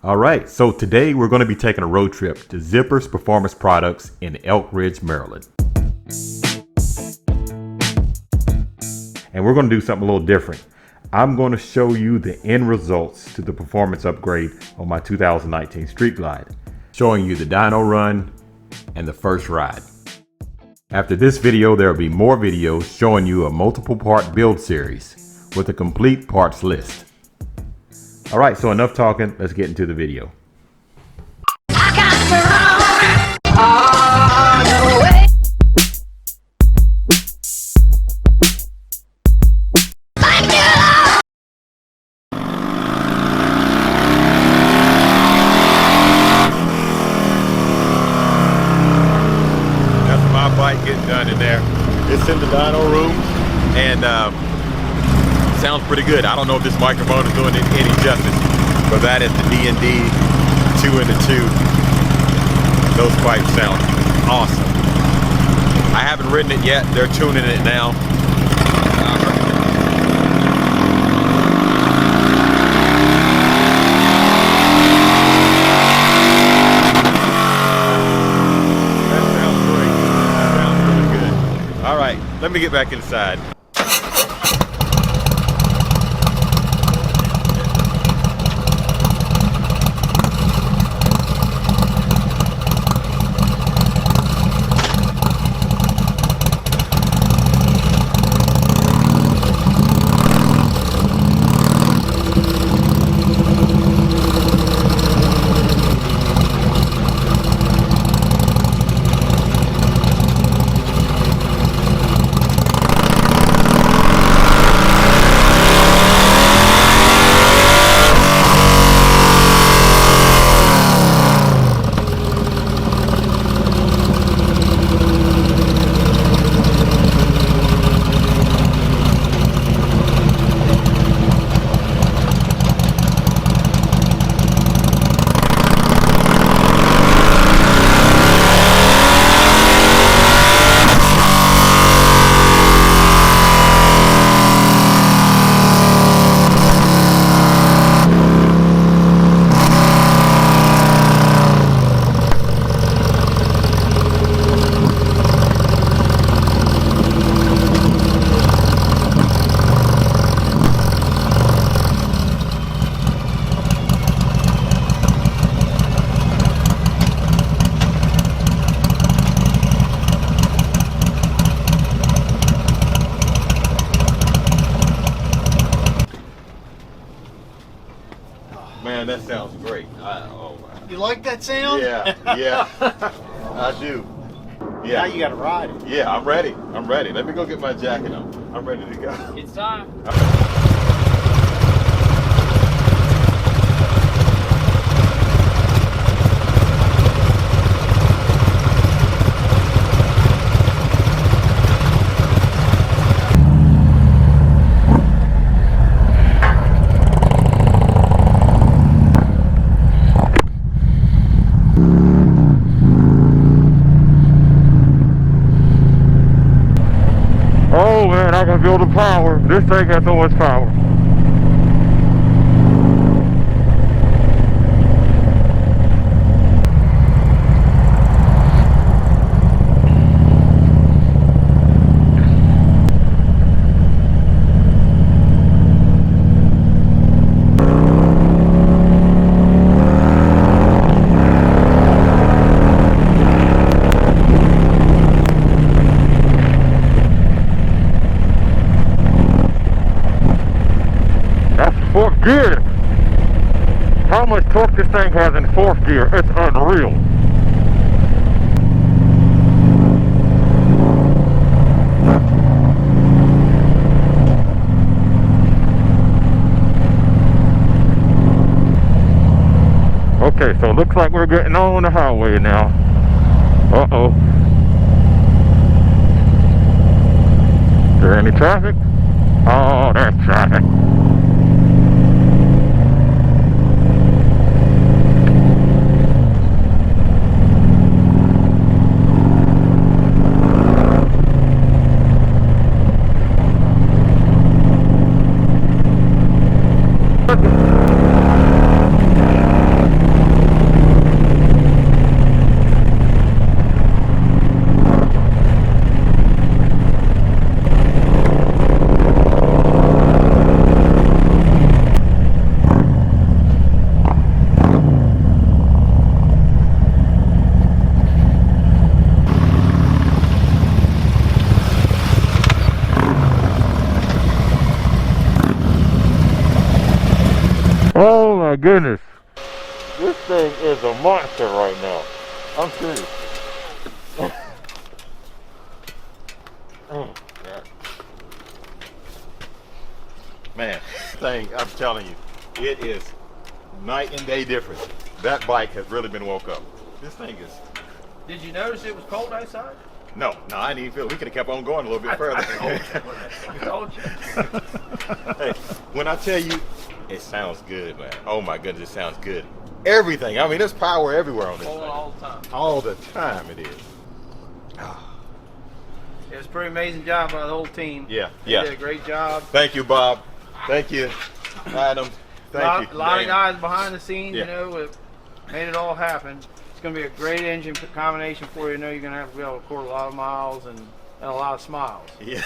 All right, so today we're going to be taking a road trip to Zippers Performance Products in Elk Ridge, Maryland. And we're going to do something a little different. I'm going to show you the end results to the performance upgrade on my 2019 Street Glide, showing you the dyno run and the first ride. After this video, there will be more videos showing you a multiple part build series with a complete parts list. All right, so enough talking, let's get into the video. That's my bike getting done in there. It's in the dyno room and sounds pretty good. I don't know if this microphone is doing it any justice, but that is the D&D 2 in the 2. Those pipes sound awesome. I haven't ridden it yet. They're tuning it now. That sounds great. That sounds really good. All right, let me get back inside. Man, that sounds great. You like that sound? Yeah, I do. Yeah. Now you gotta ride it. Yeah, I'm ready. I'm ready. Let me go get my jacket on. I'm ready to go. It's time. Oh man, I can feel the power. This thing has so much power. Fourth gear. How much torque this thing has in fourth gear, it's unreal. Okay, so it looks like we're getting on the highway now. Uh-oh. Is there any traffic? Oh, there's traffic. goodness. This thing is a monster right now. I'm serious. Oh, God. Man, thing, I'm telling you, it is night and day difference. That bike has really been woke up. This thing is... Did you notice it was cold outside? No, I didn't even feel it. We could have kept on going a little bit further. I told you. Hey, when I tell you, it sounds good, man. Oh my goodness, it sounds good. Everything. I mean, there's power everywhere on this thing. All the time. All the time it is. It was a pretty amazing job by the whole team. Yeah, They yeah. did a great job. Thank you, Bob. Thank you, Adam. Thank you. A lot of Dan. guys behind the scenes, Yeah. you know, have made it all happen. It's going to be a great engine combination for you. You know, you're going to have to be able to record a lot of miles and a lot of smiles. Yeah.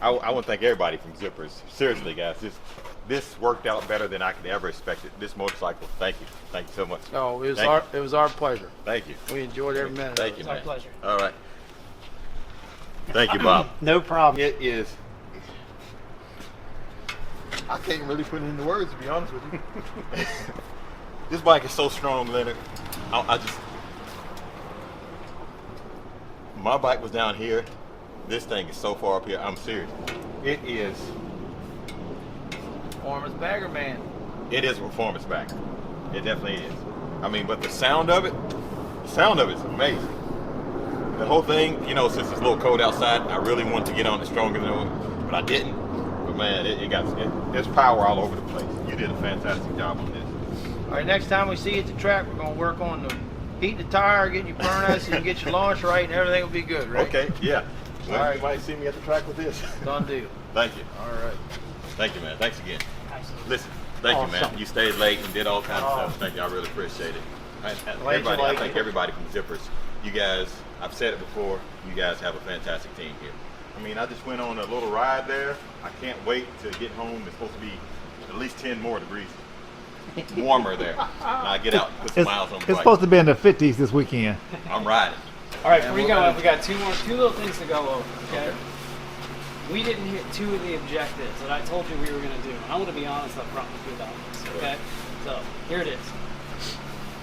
I want to thank everybody from Zippers. Seriously, guys. This worked out better than I could ever expect it. This motorcycle, thank you. Thank you so much. Oh, it Thank was our pleasure. Thank you. We enjoyed every minute. Thank you, It's man. our pleasure. All right. Thank you, Bob. No problem. It is. I can't really put it into words, to be honest with you. This bike is so strong, Leonard. My bike was down here. This thing is so far up here. I'm serious. It is. Performance bagger, man. It is a performance bike. It definitely is. I mean, but the sound of it is amazing. The whole thing, you know, since it's a little cold outside, I really wanted to get on it stronger than it, but I didn't. But man, there's power all over the place. You did a fantastic job on this. All right, next time we see you at the track, we're going to work on the heating the tire, getting your burnout so you can get your launch right, and everything will be good, right? Okay, yeah. Well, All right. you might see me at the track with this. Done deal. Thank you. All right. Thank you, man. Thanks again. Absolutely. Listen, thank you, man. Awesome. You stayed late and did all kinds of Oh. stuff. Thank you. I really appreciate it. Glad you Everybody, like I thank it. everybody from Zippers. You guys, I've said it before, you guys have a fantastic team here. I mean, I just went on a little ride there. I can't wait to get home. It's supposed to be at least 10 more degrees warmer there. And I get out and put some miles on the It's bike. supposed to be in the 50s this weekend. I'm riding. All right, before you go, we got two little things to go over. Okay. We didn't hit two of the objectives that I told you we were going to do. And I want to be honest up front with you about this. Okay. So here it is.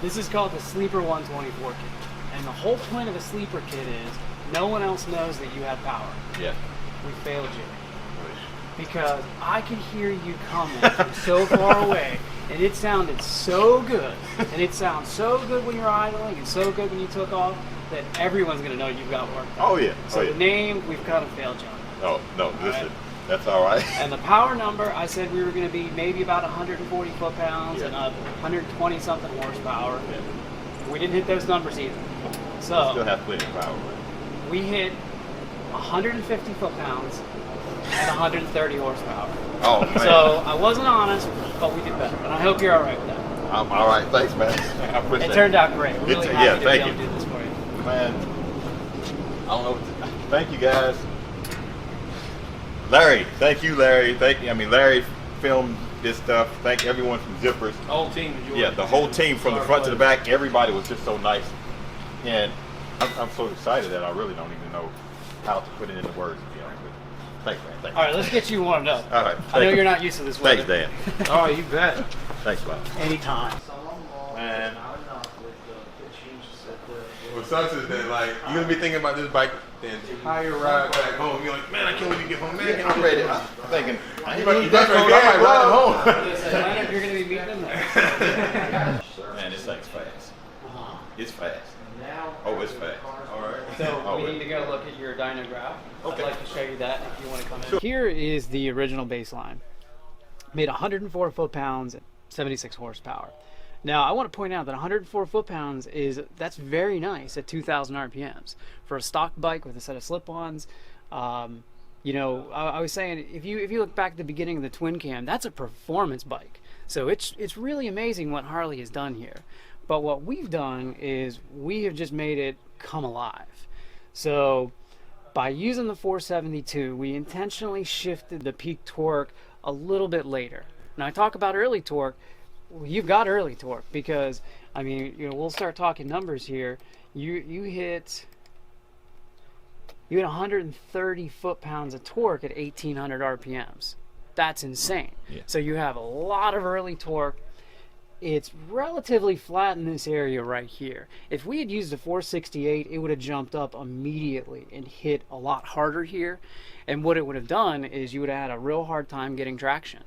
This is called the Sleeper 124 kit, and the whole point of a sleeper kit is no one else knows that you have power. Yeah. We failed you because I could hear you coming from so far away, and it sounded so good, and it sounds so good when you're idling, and so good when you took off that everyone's going to know you've got work done. Oh, yeah. So Oh, yeah. the name, we've kind of failed you on. Oh, no, listen. right. That's all right. And the power number, I said we were going to be maybe about 140 foot-pounds Yeah. and 120 something horsepower. Yeah. We didn't hit those numbers either. Still So have plenty of power. we hit 150 foot-pounds and 130 horsepower. Oh, man. So I wasn't honest, but we did better. And I hope you're all right with that. I'm all right. Thanks, man. I appreciate It turned out great. We're It's- really yeah, happy to be thank able to you. do this for you. Man, I don't know what to, thank you guys. Larry, thank you, Larry. Larry filmed this stuff. Thank everyone from Zippers. The whole team enjoyed Yeah, it. the whole team from the Our front to the pleasure. back, everybody was just so nice. And I'm so excited that I really don't even know how to put it into words, to be honest with you. Thanks, man. Thanks. All right, let's get you warmed up. All right. I know Thank you're you. not used to this weather. Thanks, Dan. Oh, you bet. Thanks, Bob. Anytime. Man. What sucks is that, like, you're gonna be thinking about this bike the entire ride back home. You're like, man, I can't wait to get home. Man, I'm ready. I'm thinking, you might ride home. Leonard, you're going to be meeting him there. Man, this thing's fast. Uh-huh. It's fast. Oh, it's fast. All right. So Oh, we wait. need to go look at your dyno graph. Okay. I'd like to show you that if you want to come in. Here is the original baseline. Made 104 foot-pounds, 76 horsepower. Now, I want to point out that 104 foot-pounds that's very nice at 2,000 RPMs. For a stock bike with a set of slip-ons, you know, I was saying, if you look back at the beginning of the twin cam, that's a performance bike. So it's really amazing what Harley has done here. But what we've done is we have just made it come alive. So by using the 472, we intentionally shifted the peak torque a little bit later. Now I talk about early torque. Well, you've got early torque because, I mean, you know, we'll start talking numbers here. You hit 130 foot-pounds of torque at 1,800 RPMs. That's insane. Yeah. So you have a lot of early torque. it's relatively flat in this area right here. If we had used a 468, it would have jumped up immediately and hit a lot harder here. And what it would have done is you would have had a real hard time getting traction.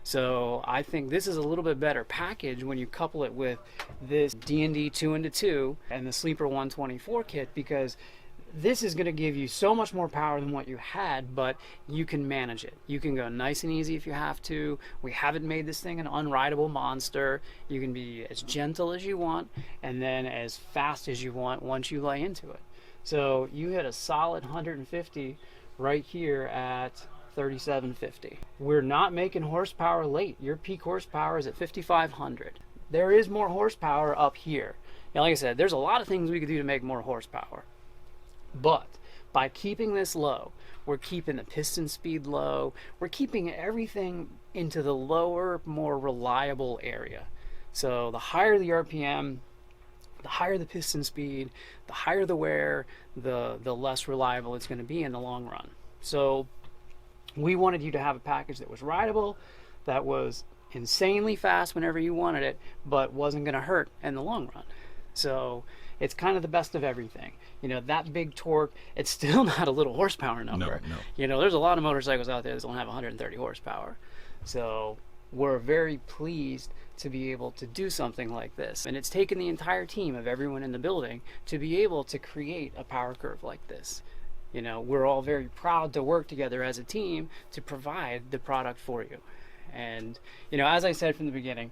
So I think this is a little bit better package when you couple it with this D&D 2-into-2 and the Sleeper 124 kit, because this is going to give you so much more power than what you had, but you can manage it. You can go nice and easy if you have to. We haven't made this thing an unrideable monster. You can be as gentle as you want and then as fast as you want once you lay into it. So you hit a solid 150 right here at 3750. We're not making horsepower late. Your peak horsepower is at 5500. There is more horsepower up here. Now, like I said, there's a lot of things we could do to make more horsepower. But by keeping this low, we're keeping the piston speed low. We're keeping everything into the lower, more reliable area. So the higher the RPM, the higher the piston speed, the higher the wear, the less reliable it's going to be in the long run. So we wanted you to have a package that was rideable, that was insanely fast whenever you wanted it, but wasn't going to hurt in the long run. So it's kind of the best of everything. You know, that big torque, it's still not a little horsepower number. No. You know, there's a lot of motorcycles out there that don't have 130 horsepower. So we're very pleased to be able to do something like this. And it's taken the entire team of everyone in the building to be able to create a power curve like this. You know, we're all very proud to work together as a team to provide the product for you. And, you know, as I said from the beginning,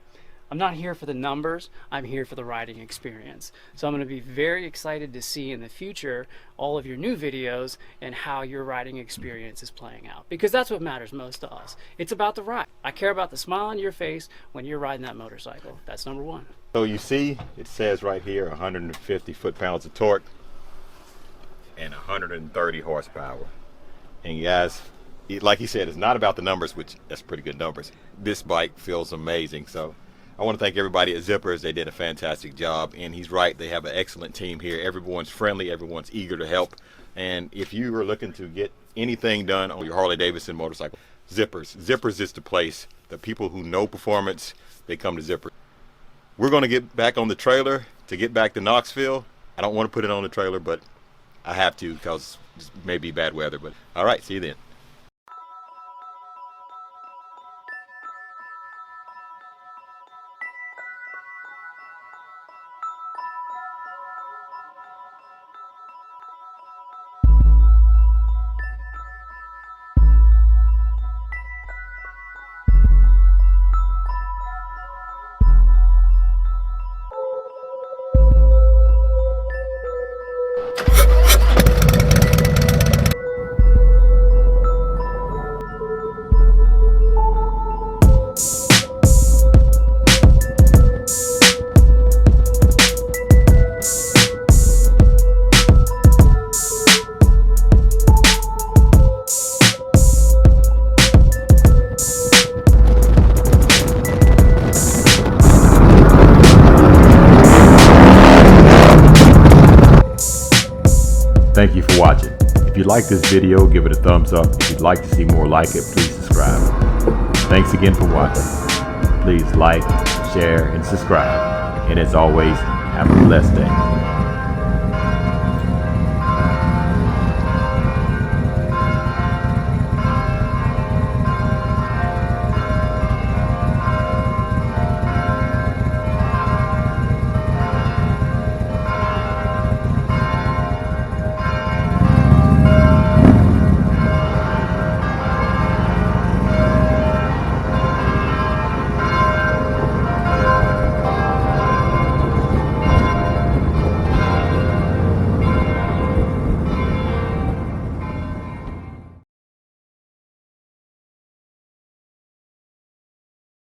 I'm not here for the numbers, I'm here for the riding experience. So I'm going to be very excited to see in the future all of your new videos and how your riding experience is playing out. Because that's what matters most to us. It's about the ride. I care about the smile on your face when you're riding that motorcycle. That's number one. So you see, it says right here 150 foot-pounds of torque and 130 horsepower. And guys, like he said, it's not about the numbers, which that's pretty good numbers. This bike feels amazing. So I want to thank everybody at Zippers. They did a fantastic job, and he's right, they have an excellent team here. Everyone's friendly, everyone's eager to help. And if you are looking to get anything done on your Harley-Davidson motorcycle, Zippers is the place. The people who know performance, they come to Zippers. We're going to get back on the trailer to get back to Knoxville. I don't want to put it on the trailer, but I have to because it may be bad weather. But all right, see you then. Thank you for watching. If you like this video, give it a thumbs up. If you'd like to see more like it, please subscribe. Thanks again for watching. Please like, share, and subscribe. And as always, have a blessed day.